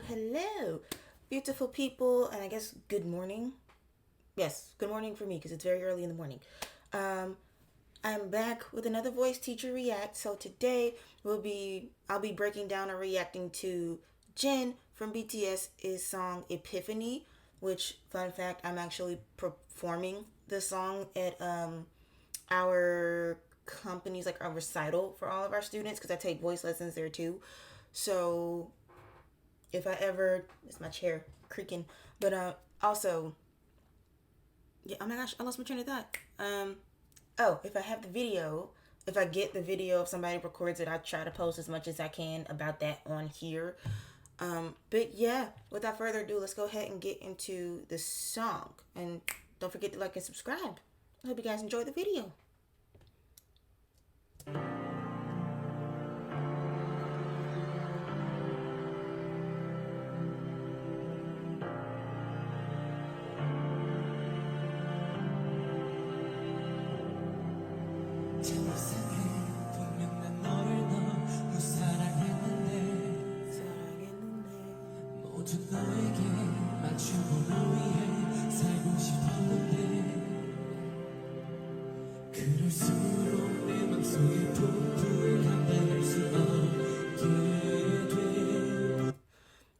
Hello, beautiful people, and I guess good morning. Yes, good morning for me because it's very early in the morning. Um, I'm back with another voice teacher react. So today I'll be breaking down and reacting to Jin from BTS's song Epiphany, which fun fact, I'm actually performing the song at our company's like a recital for all of our students because I take voice lessons there too. So if I ever, it's my chair creaking, but also, yeah, oh my gosh, I lost my train of thought. Oh, if I have the video, if I get the video, if somebody records it, I try to post as much as I can about that on here. But yeah, without further ado, let's go ahead and get into the song. And don't forget to like and subscribe. I hope you guys enjoy the video.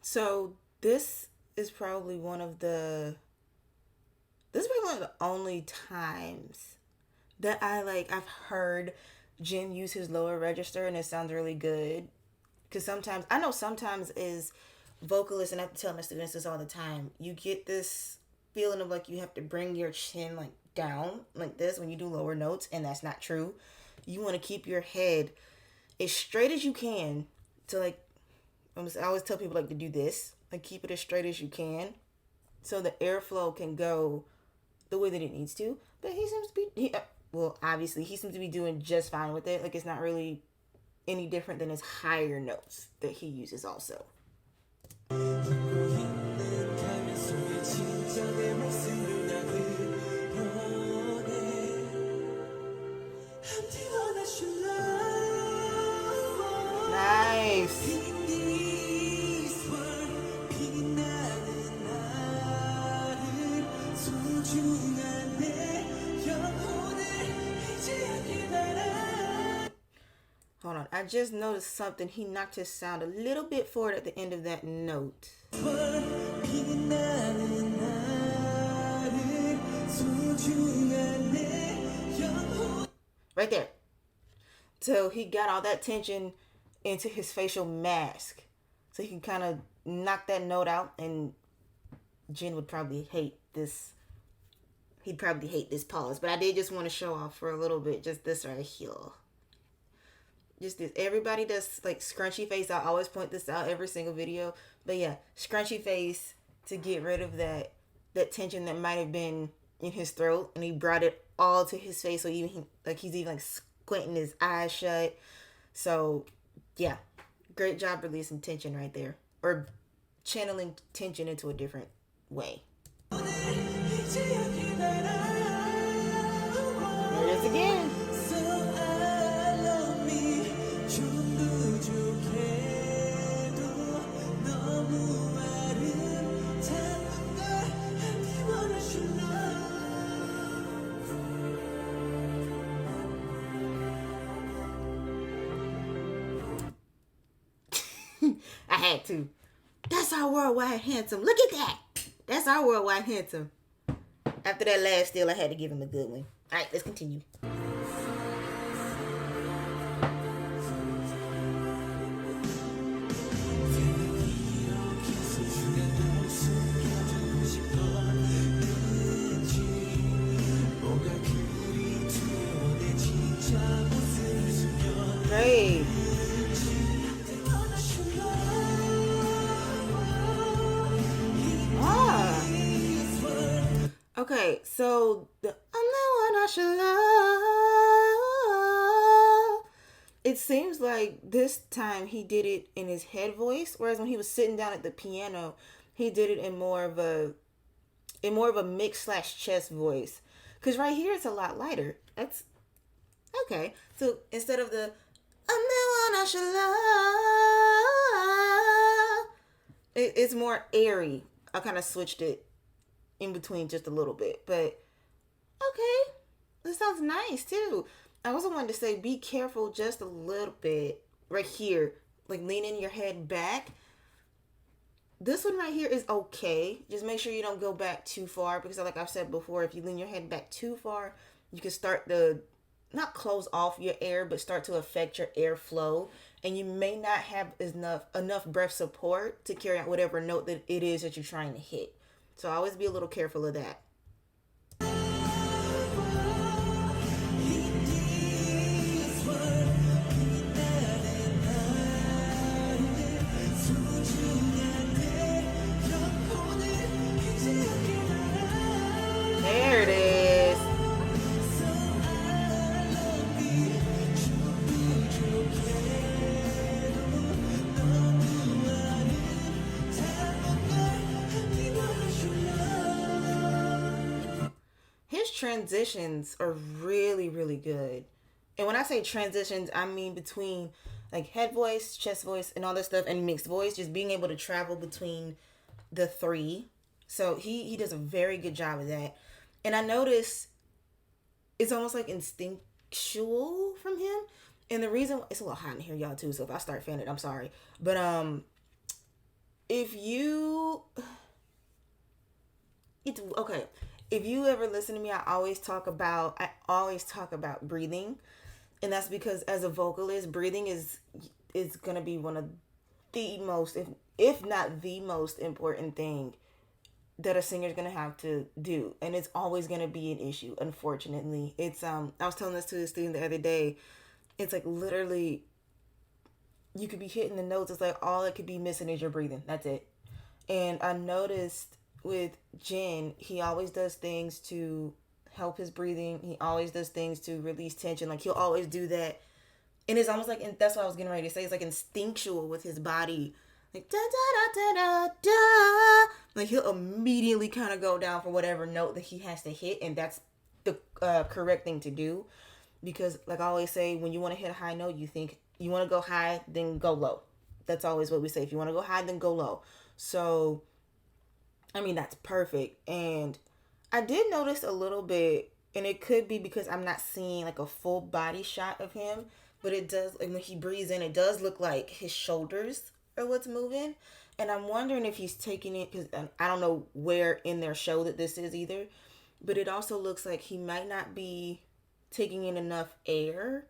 So this is probably one of the only times that I've heard Jin use his lower register and it sounds really good. Because sometimes as vocalists, and I have to tell my students this all the time, you get this feeling of like you have to bring your chin like down like this when you do lower notes, and that's not true. You want to keep your head as straight as you can to like, I always tell people like to do this, like keep it as straight as you can so the airflow can go the way that it needs to. But he seems to be, well, obviously he seems to be doing just fine with it. Like it's not really any different than his higher notes that he uses also. Nice. Hold on, I just noticed something. He knocked his sound a little bit forward at the end of that note. Right there. So he got all that tension into his facial mask. So he can kind of knock that note out, and Jin would probably hate this. He'd probably hate this pause. But I did just want to show off for a little bit, just this right here. Just this. Everybody does like scrunchy face. I always point this out every single video. But yeah, scrunchy face to get rid of that tension that might have been in his throat, and he brought it all to his face. So he's even like squinting his eyes shut. So yeah, great job releasing tension right there, or channeling tension into a different way. There it is again. I had to. That's our worldwide handsome. Look at that. That's our worldwide handsome. After that last steal, I had to give him a good one. All right, let's continue. Great. Okay, so the I'm the one I should love. It seems like this time he did it in his head voice, whereas when he was sitting down at the piano, he did it in more of a mix slash chest voice. Cause right here it's a lot lighter. That's okay. So instead of the I'm the one I should love, It's more airy. I kind of switched it in between just a little bit, but okay, this sounds nice too. I also wanted to say be careful just a little bit right here, like leaning your head back. This one right here is okay. Just make sure you don't go back too far because, like I've said before, if you lean your head back too far, you can start to not close off your air, but start to affect your airflow, and you may not have enough breath support to carry out whatever note that it is that you're trying to hit. So always be a little careful of that. There it is. His transitions are really, really good. And when I say transitions, I mean between like head voice, chest voice, and all this stuff, and mixed voice, just being able to travel between the three. So he does a very good job of that. And I notice it's almost like instinctual from him. And the reason it's a little hot in here, y'all, too. So if I start fanning, I'm sorry. But if you it's okay. If you ever listen to me, I always talk about breathing, and that's because as a vocalist, breathing is gonna be one of the most, if not the most important thing that a singer's gonna have to do, and it's always gonna be an issue. Unfortunately, it's I was telling this to a student the other day. It's like literally, you could be hitting the notes. It's like all it could be missing is your breathing. That's it. And I noticed with Jin, he always does things to help his breathing. He always does things to release tension. Like he'll always do that. And it's almost like, and that's what I was getting ready to say. It's like instinctual with his body. Like da da da da da da. Like he'll immediately kind of go down for whatever note that he has to hit, and that's the correct thing to do. Because like I always say, when you want to hit a high note, you think you want to go high, then go low. That's always what we say. If you want to go high, then go low. So I mean, that's perfect. And I did notice a little bit, and it could be because I'm not seeing like a full body shot of him, but it does, like when he breathes in, it does look like his shoulders are what's moving. And I'm wondering if he's taking it, because I don't know where in their show that this is either, but it also looks like he might not be taking in enough air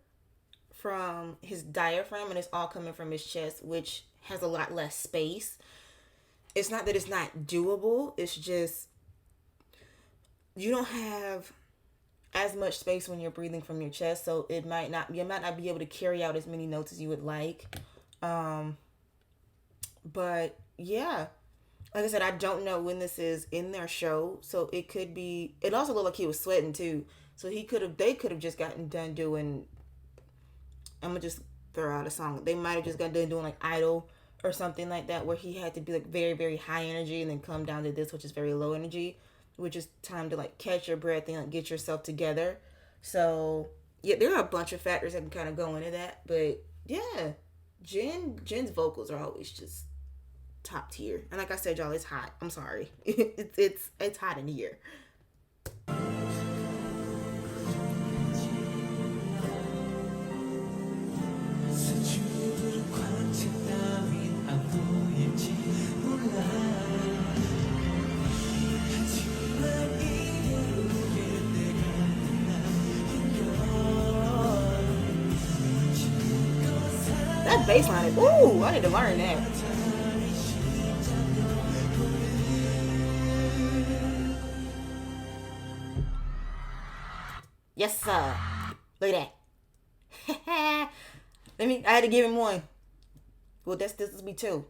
from his diaphragm, and it's all coming from his chest, which has a lot less space. It's not that it's not doable. It's just you don't have as much space when you're breathing from your chest, so you might not be able to carry out as many notes as you would like. But yeah, like I said, I don't know when this is in their show, so it could be. It also looked like he was sweating too, so they could have just gotten done doing. I'm gonna just throw out a song. They might have just got done doing like Idol or something like that, where he had to be like very, very high energy and then come down to this, which is very low energy, which is time to like catch your breath and like get yourself together. So yeah, there are a bunch of factors that can kind of go into that, but yeah, Jen's vocals are always just top tier. And like I said, y'all, it's hot. I'm sorry. it's hot in here. That bass line is, ooh, I need to learn that. Yes, sir. Look at that. I had to give him one. Well, this will be two.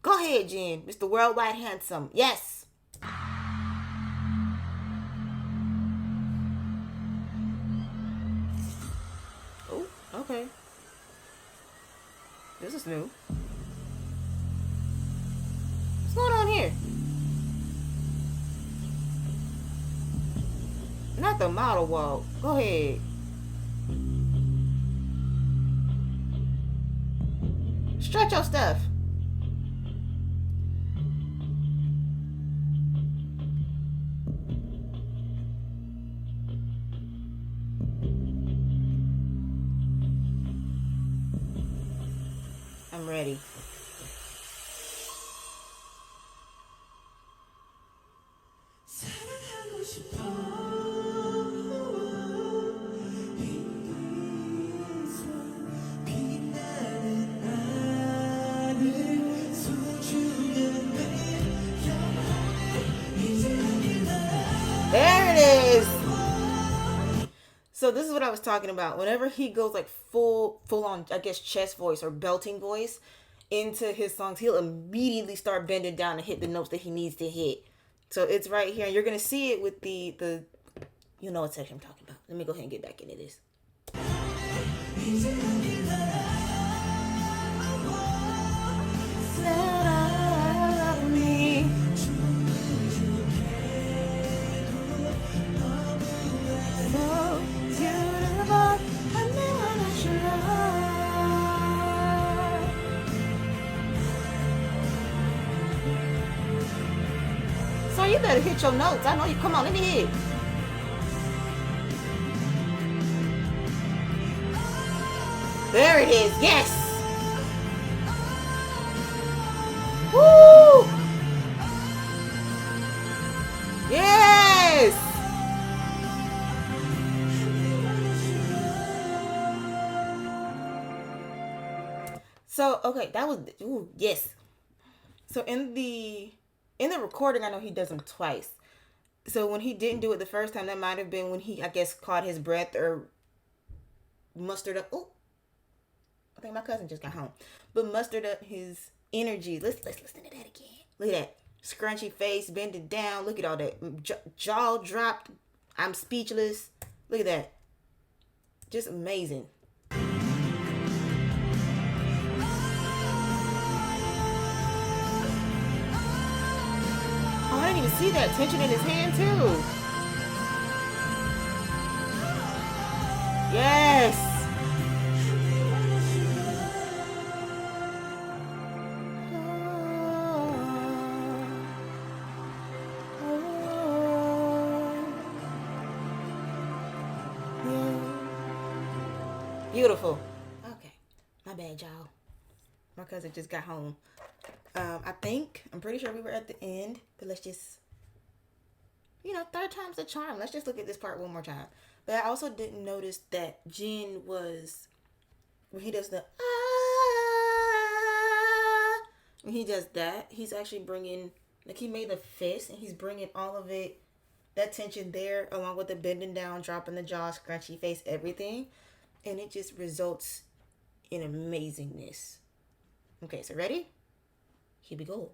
Go ahead, Jen. Mr. Worldwide Handsome. Yes. Oh, okay. This is new. What's going on here? Not the model walk. Go ahead. Stretch your stuff. ready. There it is. So this is what I was talking about. Whenever he goes like full on, I guess, chest voice or belting voice into his songs, he'll immediately start bending down and hit the notes that he needs to hit. So it's right here, and you're gonna see it with the you know what section I'm talking about. Let me go ahead and get back into this. So you better hit your notes. I know you. Come on, let me hit. There it is. Yes. Woo! Yes. So okay, that was yes. So in the recording, I know he does them twice. So when he didn't do it the first time, that might have been when he, I guess, caught his breath or mustered up. Oh, I think my cousin just got home, but mustered up his energy. Let's listen to that again. Look at that scrunchy face, bending down. Look at all that jaw dropped. I'm speechless. Look at that. Just amazing. Oh, I didn't even see that tension in his hand too. Yes. Beautiful. Okay. My bad, y'all. My cousin just got home. I'm pretty sure we were at the end, but let's just, third time's the charm. Let's just look at this part one more time. But I also didn't notice that Jin was, when he does the, when he does that, he's actually bringing, like he made the fist and he's bringing all of it, that tension there, along with the bending down, dropping the jaw, scrunchy face, everything. And it just results in amazingness. Okay, so ready? Here we go.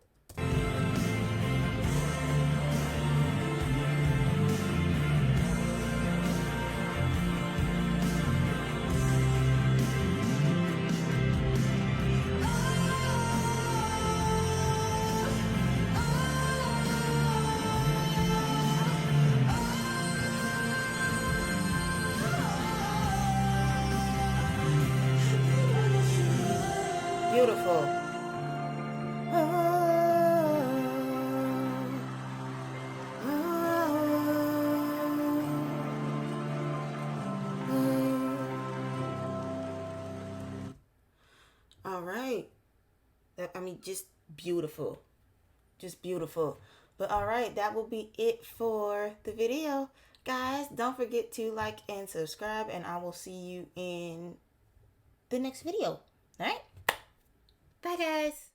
Beautiful. All right. Just beautiful. Just beautiful. But all right, that will be it for the video. Guys, don't forget to like and subscribe, and I will see you in the next video. All right? Bye, guys.